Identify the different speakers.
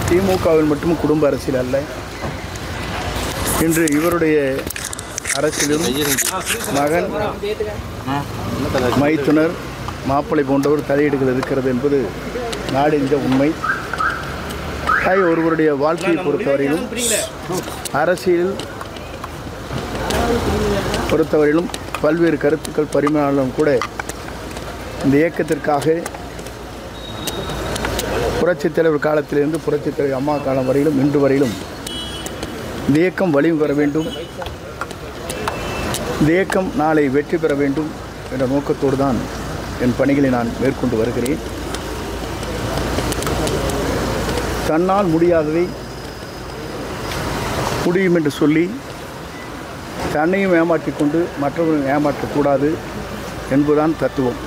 Speaker 1: திமுகவில் மட்டும் குடும்ப அரசியல் அல்ல, இன்று இவருடைய அரசியலும் மகன், மைத்துனர், மாப்பிள்ளை போன்றவர் தலையீடுகள் இருக்கிறது என்பது நாடிந்த உண்மை. ஒருவருடைய வாழ்க்கையை பொறுத்தவரையிலும், அரசியல் பொறுத்தவரையிலும் பல்வேறு கருத்துக்கள் பரிமாணம் கூட இந்த இயக்கத்திற்காக புரட்சித் தலைவர் காலத்திலிருந்து புரட்சித் தலைவர் அம்மா காலம் வரையிலும் இன்று வரையிலும் இந்த இயக்கம் வலிமை பெற வேண்டும், இந்த இயக்கம் நாளை வெற்றி பெற வேண்டும் என்ற நோக்கத்தோடு தான் என் பணிகளை நான் மேற்கொண்டு வருகிறேன். தன்னால் முடியாததை முடியும் என்று சொல்லி தன்னையும் ஏமாற்றிக் கொண்டு மற்றவர்களும் ஏமாற்றக்கூடாது என்பதுதான் தத்துவம்.